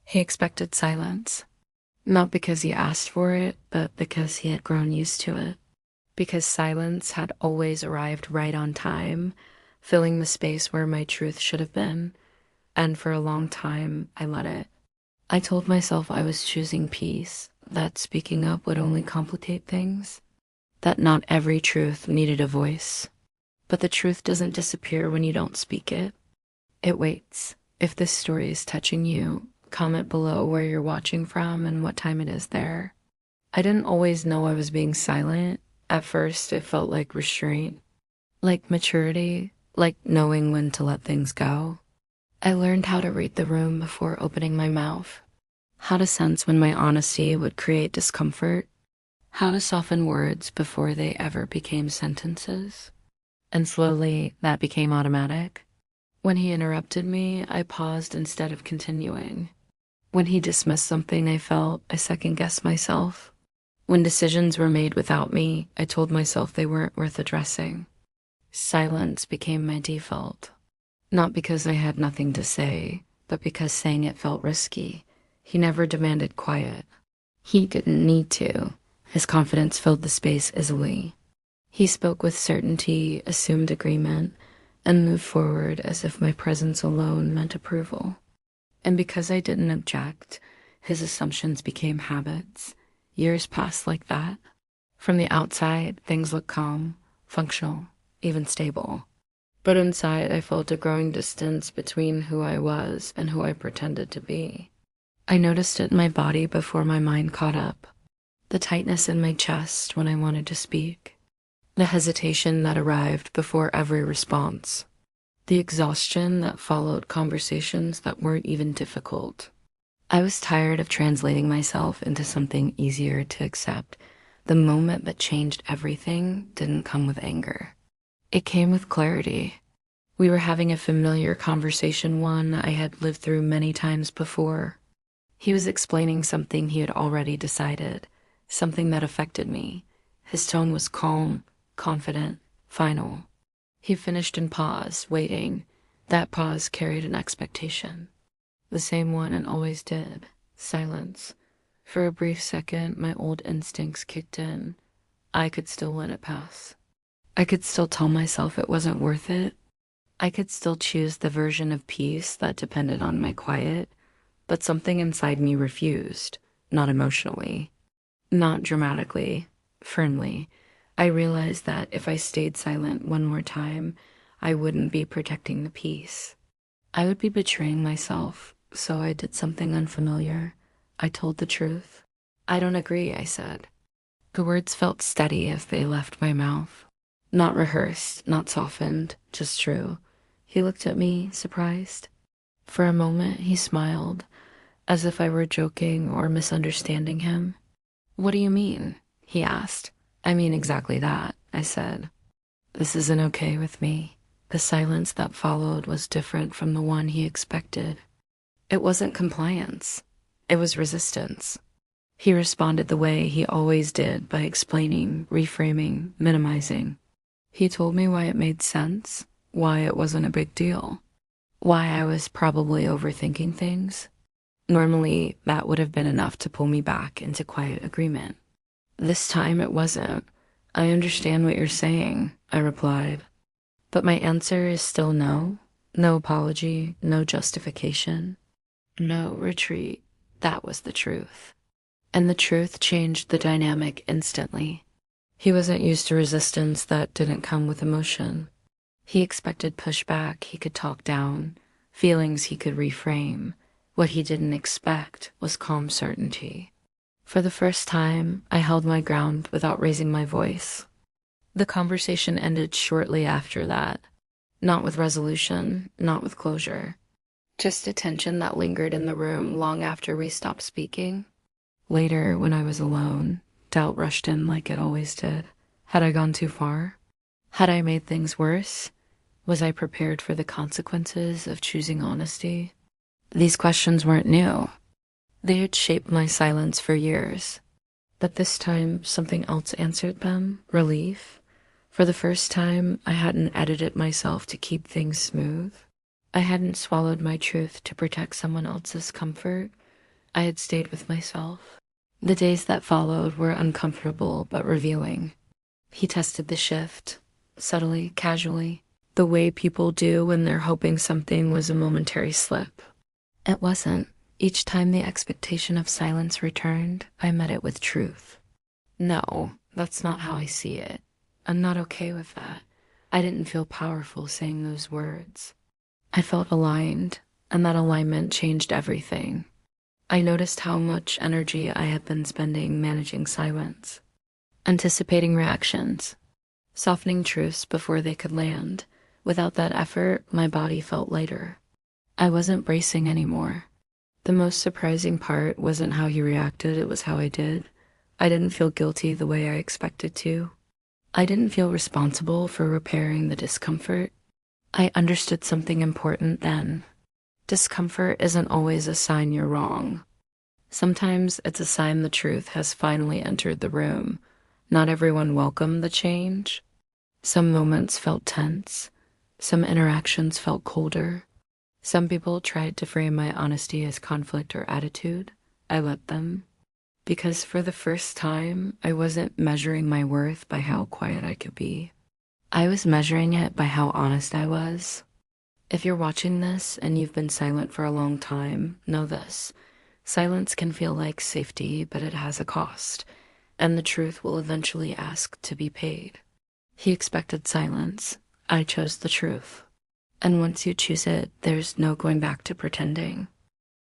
He expected silence, not because he asked for it, but because he had grown used to it. Because silence had always arrived right on time, filling the space where my truth should have been. And for a long time, I let it. I told myself I was choosing peace, that speaking up would only complicate things, that not every truth needed a voice. But the truth doesn't disappear when you don't speak it. It waits. If this story is touching you, comment below where you're watching from and what time it is there. I didn't always know I was being silent. At first, it felt like restraint, like maturity, like knowing when to let things go. I learned how to read the room before opening my mouth, how to sense when my honesty would create discomfort, how to soften words before they ever became sentences. And slowly, that became automatic. When he interrupted me, I paused instead of continuing. When he dismissed something I felt, I second-guessed myself. When decisions were made without me, I told myself they weren't worth addressing. Silence became my default. Not because I had nothing to say, but because saying it felt risky. He never demanded quiet. He didn't need to. His confidence filled the space easily. He spoke with certainty, assumed agreement, and moved forward as if my presence alone meant approval. And because I didn't object, his assumptions became habits. Years passed like that. From the outside, things looked calm, functional, even stable. But inside, I felt a growing distance between who I was and who I pretended to be. I noticed it in my body before my mind caught up. The tightness in my chest when I wanted to speak. The hesitation that arrived before every response. The exhaustion that followed conversations that weren't even difficult. I was tired of translating myself into something easier to accept. The moment that changed everything didn't come with anger. It came with clarity. We were having a familiar conversation, one I had lived through many times before. He was explaining something he had already decided, something that affected me. His tone was calm, confident, final. He finished and paused, waiting. That pause carried an expectation. The same one it always did. Silence. For a brief second, my old instincts kicked in. I could still let it pass. I could still tell myself it wasn't worth it. I could still choose the version of peace that depended on my quiet, but something inside me refused, not emotionally, not dramatically, firmly. I realized that if I stayed silent one more time, I wouldn't be protecting the peace. I would be betraying myself, so I did something unfamiliar. I told the truth. I don't agree, I said. The words felt steady as they left my mouth. Not rehearsed, not softened, just true. He looked at me, surprised. For a moment, he smiled, as if I were joking or misunderstanding him. What do you mean? He asked. I mean exactly that, I said. This isn't okay with me. The silence that followed was different from the one he expected. It wasn't compliance. It was resistance. He responded the way he always did, by explaining, reframing, minimizing. He told me why it made sense, why it wasn't a big deal, why I was probably overthinking things. Normally, that would have been enough to pull me back into quiet agreement. This time it wasn't. I understand what you're saying, I replied. But my answer is still no. No apology, no justification, no retreat. That was the truth. And the truth changed the dynamic instantly. He wasn't used to resistance that didn't come with emotion. He expected pushback he could talk down, feelings he could reframe. What he didn't expect was calm certainty. For the first time, I held my ground without raising my voice. The conversation ended shortly after that. Not with resolution, not with closure. Just a tension that lingered in the room long after we stopped speaking. Later, when I was alone, doubt rushed in like it always did. Had I gone too far? Had I made things worse? Was I prepared for the consequences of choosing honesty? These questions weren't new. They had shaped my silence for years. But this time, something else answered them, relief. For the first time, I hadn't edited myself to keep things smooth. I hadn't swallowed my truth to protect someone else's comfort. I had stayed with myself. The days that followed were uncomfortable but revealing. He tested the shift, subtly, casually, the way people do when they're hoping something was a momentary slip. It wasn't. Each time the expectation of silence returned, I met it with truth. No, that's not how I see it. I'm not okay with that. I didn't feel powerful saying those words. I felt aligned, and that alignment changed everything. I noticed how much energy I had been spending managing silence, anticipating reactions, softening truths before they could land. Without that effort, my body felt lighter. I wasn't bracing anymore. The most surprising part wasn't how he reacted, it was how I did. I didn't feel guilty the way I expected to. I didn't feel responsible for repairing the discomfort. I understood something important then. Discomfort isn't always a sign you're wrong. Sometimes it's a sign the truth has finally entered the room. Not everyone welcomed the change. Some moments felt tense. Some interactions felt colder. Some people tried to frame my honesty as conflict or attitude. I let them. Because for the first time, I wasn't measuring my worth by how quiet I could be. I was measuring it by how honest I was. If you're watching this and you've been silent for a long time, know this. Silence can feel like safety, but it has a cost, and the truth will eventually ask to be paid. He expected silence. I chose the truth. And once you choose it, there's no going back to pretending.